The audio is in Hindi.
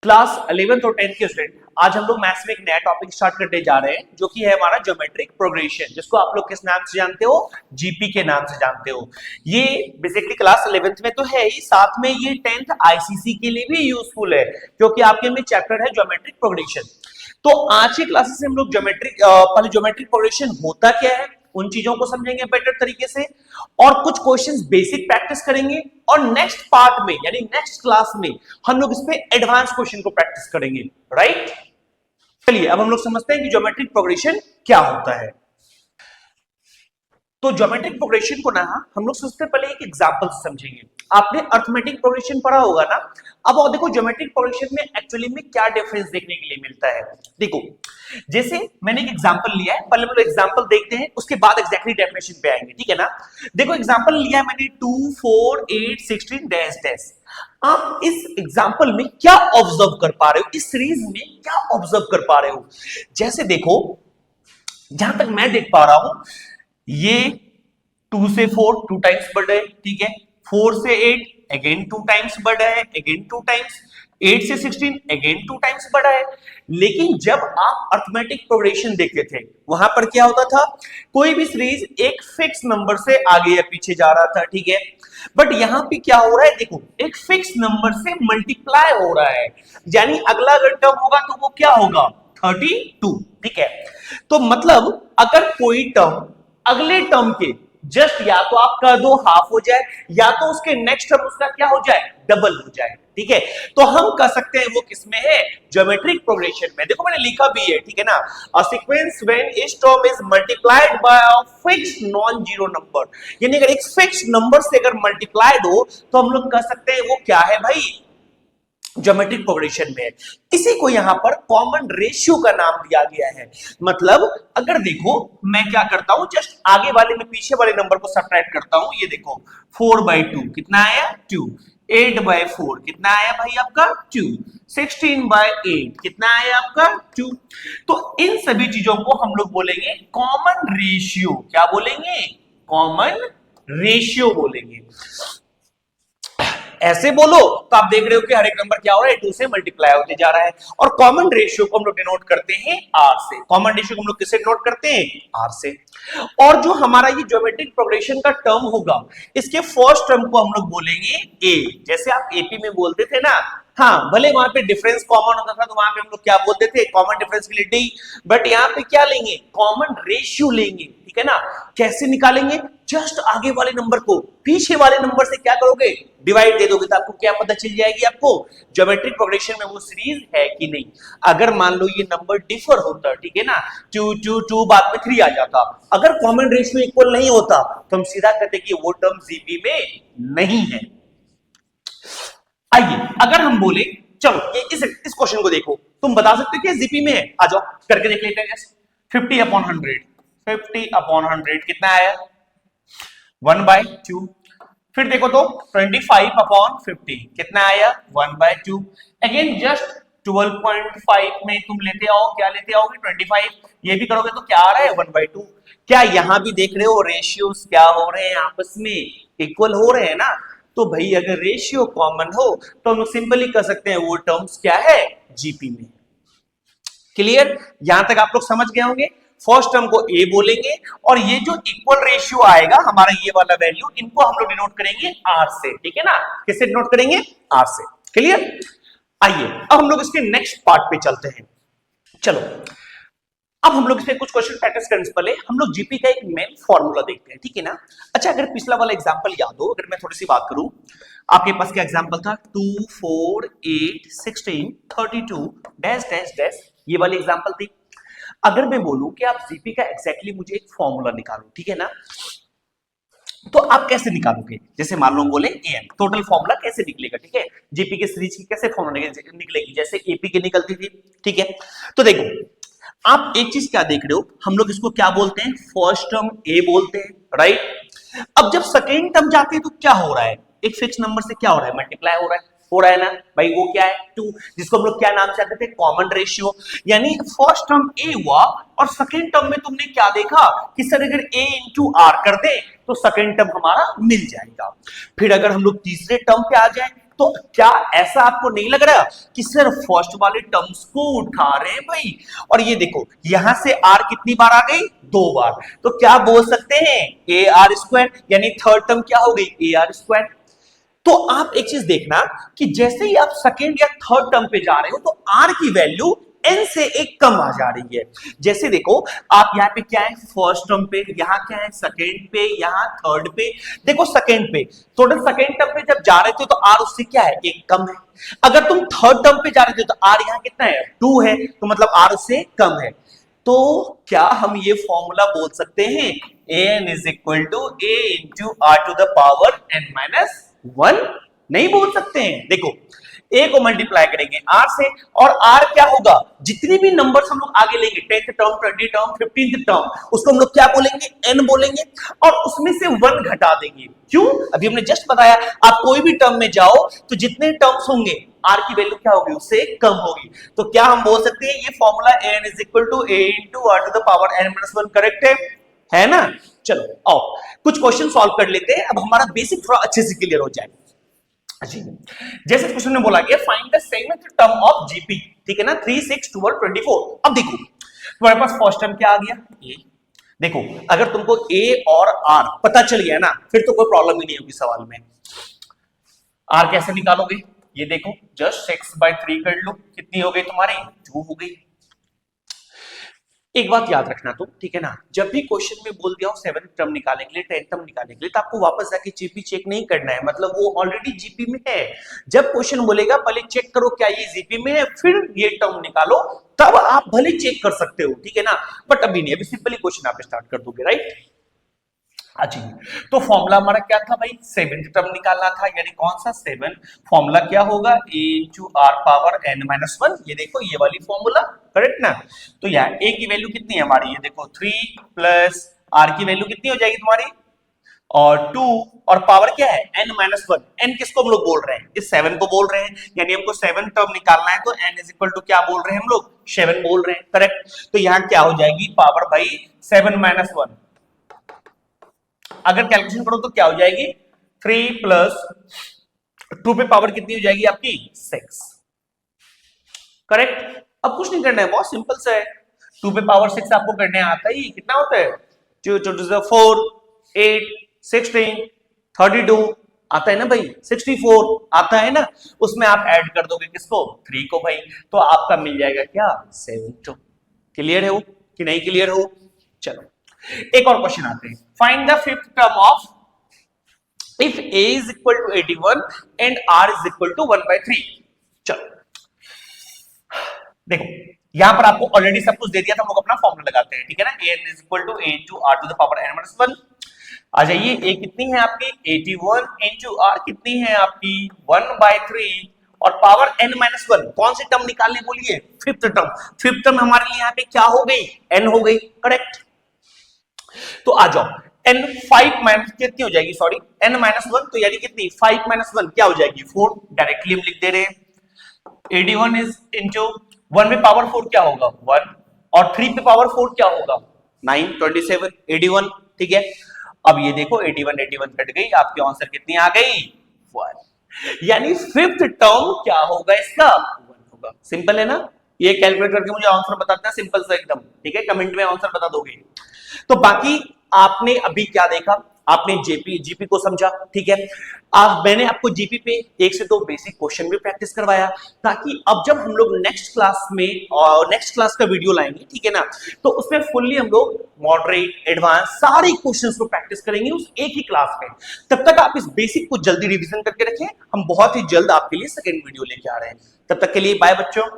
क्लास 11th और 10th के स्टूडेंट, आज हम लोग मैथ्स में एक नया टॉपिक स्टार्ट करने जा रहे हैं जो कि है हमारा ज्योमेट्रिक प्रोग्रेशन, जिसको आप लोग किस नाम से जानते हो? जीपी के नाम से जानते हो। ये बेसिकली क्लास 11th में तो है ही, साथ में ये 10th आईसीसी के लिए भी यूजफुल है क्योंकि आपके में चैप्टर है ज्योमेट्रिक प्रोग्रेशन। तो आज की क्लासेस में हम लोग पहले ज्योमेट्रिक प्रोग्रेशन होता क्या है उन चीजों को समझेंगे बेटर तरीके से, और कुछ क्वेश्चंस बेसिक प्रैक्टिस करेंगे, और नेक्स्ट पार्ट में यानी नेक्स्ट क्लास में हम लोग इस पे एडवांस क्वेश्चन को प्रैक्टिस करेंगे। राइट, चलिए अब हम लोग समझते हैं कि ज्योमेट्रिक प्रोग्रेशन क्या होता है। तो ज्योमेट्रिक प्रोग्रेशन को ना हम लोग सबसे पहले एक एग्जांपल से समझेंगे। आपने अर्थमेटिक प्रोग्रेशन पढ़ा होगा ना। अब और देखो ज्योमेट्रिक प्रोग्रेशन में एक्चुअली में क्या डिफरेंस देखने के लिए मिलता है। देखो, जैसे मैंने एक एग्जांपल लिया है, पहले हम लोग एग्जांपल देखते हैं, उसके बाद एग्जैक्टली डेफिनेशन पे आएंगे, ठीक है ना। देखो एग्जांपल लिया है मैंने 2 4 8 16 डैश डैश। आप इस एग्जांपल में क्या ऑब्जर्व कर पा रहे हो, इस सीरीज में क्या ऑब्जर्व कर पा रहे हो? जैसे देखो, जहां तक मैं देख पा रहा हूं, ये 2 से 4 2 टाइम्स बढ़ रहे, ठीक है। 4 से 8 अगेन 2 टाइम्स बढ़ा है, अगेन 2 टाइम्स। 8 से 16 अगेन 2 टाइम्स बढ़ा है। लेकिन जब आप अर्थमेटिक प्रोग्रेशन देखते थे, वहां पर क्या होता था? कोई भी सीरीज एक फिक्स नंबर से आगे या पीछे जा रहा था, ठीक है। बट यहां पे क्या हो रहा है? देखो, एक फिक्स नंबर से मल्टीप्लाई हो रहा है, यानी अगला अगर टर्म होगा तो वो क्या होगा? 32, ठीक है। तो मतलब अगर कोई टर्म अगले टर्म के जस्ट या तो आप कर दो हाफ हो जाए, या तो उसके नेक्स्ट टर्म उसका क्या हो जाए? डबल हो जाए, ठीक है। तो हम कह सकते हैं वो किसमें है? ज्योमेट्रिक प्रोग्रेशन में। देखो मैंने लिखा भी है, ठीक है ना। A sequence when each term is multiplied by a fixed non zero number, यानी अगर एक फिक्स्ड नंबर से अगर मल्टीप्लाइड हो तो हम लोग कह सकते हैं वो क्या है भाई? ज्योमेट्रिक प्रोग्रेशन में। इसी को यहां पर कॉमन रेशियो का नाम दिया गया है। मतलब अगर देखो, मैं क्या करता हूं, जस्ट आगे वाले में पीछे वाले नंबर को सब्ट्रैक्ट करता हूं। ये देखो 4/2 कितना आया? 2। 8/4 कितना आया भाई आपका? 2। 16/8 कितना आया आपका? 2। तो इन सभी चीजों को हम लोग बोलेंगे कॉमन रेशियो। क्या बोलेंगे? कॉमन रेशियो बोलेंगे। ऐसे बोलो तो आप देख रहे हो कि हर एक नंबर क्या हो रहा है? 2 से मल्टीप्लाई होते जा रहा है। और कॉमन रेशियो को हम लोग डिनोट करते हैं आर से। कॉमन रेशियो को हम लोग किससे डिनोट करते हैं? आर से। और जो हमारा ये ज्योमेट्रिक प्रोग्रेशन का टर्म होगा, इसके फर्स्ट टर्म को हम लोग बोलेंगे ए। जैसे आप एपी में बोलते थे ना, हाँ, भले वहां पे डिफरेंस कॉमन होता था तो वहां पे हम लोग क्या बोलते थे? कॉमन डिफरेंस के लिए डी। बट यहाँ पे क्या लेंगे? कॉमन रेशियो लेंगे, ठीक है ना। कैसे निकालेंगे? जस्ट आगे वाले नंबर को पीछे वाले नंबर से क्या करोगे? डिवाइड दे दोगे, तो आपको क्या पता चल जाएगी? आपको ज्योमेट्रिक प्रोग्रेशन में वो सीरीज है कि नहीं। अगर मान लो ये नंबर डिफर होता, ठीक है ना, 2 2 2 बाद में 3 आ जाता, अगर कॉमन रेशियो इक्वल नहीं होता तो हम सीधा कहते कि वो टर्म जीपी में नहीं है। आइए अगर हम बोले, चलो ये इस क्वेश्चन को देखो, तुम बता सकते हो कि जीपी में है? आ जाओ करके देख लेते हैं। 50/100, 50/100 कितना आया? 1/2। फिर देखो तो 25/50 कितना आया? 1/2। अगेन जस्ट 12.5 में तुम लेते आओ, क्या लेते आओगे? 25। ये भी करोगे तो क्या आ रहा है? 1/2। क्या यहां भी देख रहे हो रेशियोज क्या हो रहे हैं? आपस में इक्वल हो रहे हैं ना। तो भाई अगर रेशियो कॉमन हो तो हम लोग सिंपली कह सकते हैं वो टर्म्स क्या है? जीपी में। क्लियर? यहां तक आप लोग समझ गए होंगे। फर्स्ट टर्म को ए बोलेंगे, और ये जो इक्वल रेशियो आएगा हमारा ये वाला वैल्यू, इनको हम लोग डिनोट करेंगे आर से, ठीक है ना। किससे डिनोट करेंगे? आर से। क्लियर? आइए अब हम लोग इसके नेक्स्ट पार्ट पे चलते हैं। चलो अब हम लोग इसमें कुछ क्वेश्चन प्रैक्टिस करने से पहले हम लोग जीपी का एक मेन फॉर्मूला देखते हैं, ठीक है ना। अच्छा, अगर पिछला वाला एग्जांपल याद हो, अगर मैं थोड़ी सी बात करूं, आपके पास क्या एग्जांपल था? 2 4 8 16 32 डैश डैश डैश, ये वाली एग्जांपल थी। अगर मैं बोलूं कि आप जीपी का एग्जैक्टली मुझे एक फॉर्मूला निकालो, ठीक है ना, तो आप कैसे निकालोगे? जैसे मान लो बोले एन, टोटल फॉर्मूला कैसे निकलेगा? ठीक है, जीपी के सीरीज की कैसे फॉर्मूला निकलेगी? जैसे एपी की निकलती थी, ठीक है। तो देखो, आप एक चीज क्या देख रहे हो, हम लोग इसको क्या बोलते हैं? फर्स्ट टर्म ए बोलते हैं, राइट। अब जब सेकेंड टर्म जाती है तो क्या हो रहा है? एक फिक्स नंबर से क्या हो रहा है? मल्टीप्लाई हो रहा है ना भाई। वो क्या है? 2, जिसको हम लोग क्या नाम से कहते थे? Common ratio. यानी फर्स्ट टर्म ए हुआ और सेकेंड टर्म में तुमने क्या देखा कि सर अगर ए इंटू आर कर दे तो सेकेंड टर्म हमारा मिल जाएगा। फिर अगर हम लोग तीसरे टर्म पे आ जाए, तो क्या ऐसा आपको नहीं लग रहा कि सिर्फ फर्स्ट वाले टर्म्स को उठा रहे हैं भाई? और ये देखो यहां से आर कितनी बार आ गई? 2 बार। तो क्या बोल सकते हैं ए आर स्क्वायर, यानी थर्ड टर्म क्या हो गई? A R square. तो आप एक चीज देखना कि जैसे ही आप सेकेंड या थर्ड टर्म पे जा रहे हो तो आर की वैल्यू एन से एक कम आ जा रही है। जैसे देखो आप यहाँ पे क्या है फर्स्ट टर्म पे, यहाँ क्या है सेकेंड पे, यहाँ थर्ड पे। देखो सेकेंड पे टोटल सेकेंड टर्म पे जब जा रहे थे तो आर उससे क्या है? एक कम है। अगर तुम थर्ड टर्म पे जा रहे थे तो आर यहाँ कितना है? 2 है, तो मतलब आर उससे कम है। तो क्या हम ये फॉर्मूला बोल सकते हैं n is equal to a into r to the power n minus 1? नहीं बोल सकते हैं। देखो ए को मल्टीप्लाई करेंगे आर से, और आर क्या होगा? जितनी भी नंबर्स हम लोग आगे लेंगे 10th term, 20 term, 15th term, उसको हम लोग क्या बोलेंगे? एन बोलेंगे, और उसमें से 1 घटा देंगे। क्यों? अभी हमने जस्ट बताया आप कोई भी टर्म में जाओ तो जितने टर्म्स होंगे आर की वैल्यू क्या होगी? उससे कम होगी। तो क्या हम बोल सकते हैं ये formula n is equal to a into r to the power n minus 1 correct है ना? चलो आओ कुछ क्वेश्चन सॉल्व कर लेते हैं, अब हमारा बेसिक थोड़ा अच्छे से क्लियर हो जाए। जैसे क्वेश्चन में बोला गया find the seventh term of GP, ठीक है ना? 3, 6, 12, 24। अब देखो तुम्हारे पास फर्स्ट टर्म क्या आ गया? ए। देखो अगर तुमको ए और आर पता चल गया ना फिर तो कोई प्रॉब्लम ही नहीं होगी सवाल में। आर कैसे निकालोगे? ये देखो जस्ट 6/3 कर लो, कितनी हो गई तुम्हारी? 2 हो गई। एक बात याद रखना तुम, ठीक है ना, जब भी क्वेश्चन में बोल दिया हो 7th टर्म निकालने के लिए, 10th टर्म निकालने के लिए, तो आपको वापस जाके जीपी चेक नहीं करना है, मतलब वो ऑलरेडी जीपी में है। जब क्वेश्चन बोलेगा पहले चेक करो क्या ये जीपी में है, फिर ये टर्म निकालो, तब आप भले चेक कर सकते हो, ठीक है ना, बट अभी नहीं, अभी सिंपली क्वेश्चन आप स्टार्ट कर दोगे, राइट? अच्छा तो फॉर्मूला हमारा क्या था भाई? 7th टर्म निकालना था, यानी कौन सा 7? फॉर्मूला क्या होगा? a into r power n minus 1। ये देखो ये वाली फॉर्मूला, करेक्ट ना? तो यार a की वैल्यू कितनी है हमारी? ये देखो 3 प्लस r की वैल्यू कितनी हो जाएगी तुम्हारी? और 2, और पावर क्या है? n minus 1। n किसको हम लोग बोल रहे हैं? इस 7 को बोल रहे हैं, यानी हमको 7 टर्म निकालना है तो n इज इक्वल टू क्या बोल रहे हैं हम लोग? 7 बोल रहे हैं, करेक्ट? तो यहाँ क्या हो जाएगी पावर भाई 7 माइनस 1। अगर कैलकुलेशन करो तो क्या हो जाएगी? 3 प्लस 2 पे पावर कितनी हो जाएगी आपकी? 6, करेक्ट? अब कुछ नहीं करना है, बहुत सिंपल सा है। 2 पे पावर 6 आपको करने आता ही, कितना होता है? 2 2 4, 8, 16, 32 आता है ना भाई, 64 आता है ना, उसमें आप ऐड कर दोगे किसको? 3 को भाई, तो आपका मिल जाएगा क्या? 7। क्लियर है वो कि नहीं क्लियर हो? चलो एक और क्वेश्चन आते हैं। Find the fifth term of if a is equal to 81 and r is equal to 1/3। चलो देखो यहां पर आपको ऑलरेडी सब कुछ दे दिया था, हम लोग अपना फॉर्मूला लगाते हैं, ठीक है ना? a is equal to a into r to the power n minus 1। आ जाइए, a कितनी है आपकी? 81 इंटू r कितनी है आपकी? 1/3, और पावर n माइनस 1। कौन सी टर्म निकालने बोलिए? Fifth term. फिफ्थ टर्म हमारे लिए यहाँ पे क्या हो गई? n हो गई, करेक्ट? तो आ जाओ n 5 माइनस कितनी हो जाएगी? सॉरी n माइनस 1, तो यानी कितनी? 5 माइनस 1 क्या हो जाएगी? 4। डायरेक्टली हम लिख दे रहे हैं 81 इज इंटू 1 पे पावर 4 क्या होगा? 1, और 3 पे पावर 4 क्या होगा? 9, 27, 81, ठीक है? अब ये देखो 81 81 कट गई, आपके आंसर कितनी आ गई? 1। यानी फिफ्थ टर्म क्या होगा इसका? 1 होगा। सिंपल है ना? ये कैलकुलेट करके मुझे आंसर बता देना, सिंपल सा एकदम, ठीक है? कमेंट में आंसर बता दोगे। तो बाकी आपने अभी क्या देखा? आपने जीपी को समझा, ठीक है? मैंने आपको जीपी पे 1 से 2 बेसिक क्वेश्चन भी प्रैक्टिस करवाया, ताकि अब जब हम लोग नेक्स्ट क्लास का वीडियो लाएंगे, ठीक है ना, तो उसमें फुल्ली हम लोग मॉडरेट, एडवांस सारे क्वेश्चंस को प्रैक्टिस करेंगे उस एक ही क्लास में। तब तक आप इस बेसिक को जल्दी रिवीजन करके रखें, हम बहुत ही जल्द आपके लिए सेकेंड वीडियो लेके आ रहे हैं। तब तक के लिए बाय बच्चों।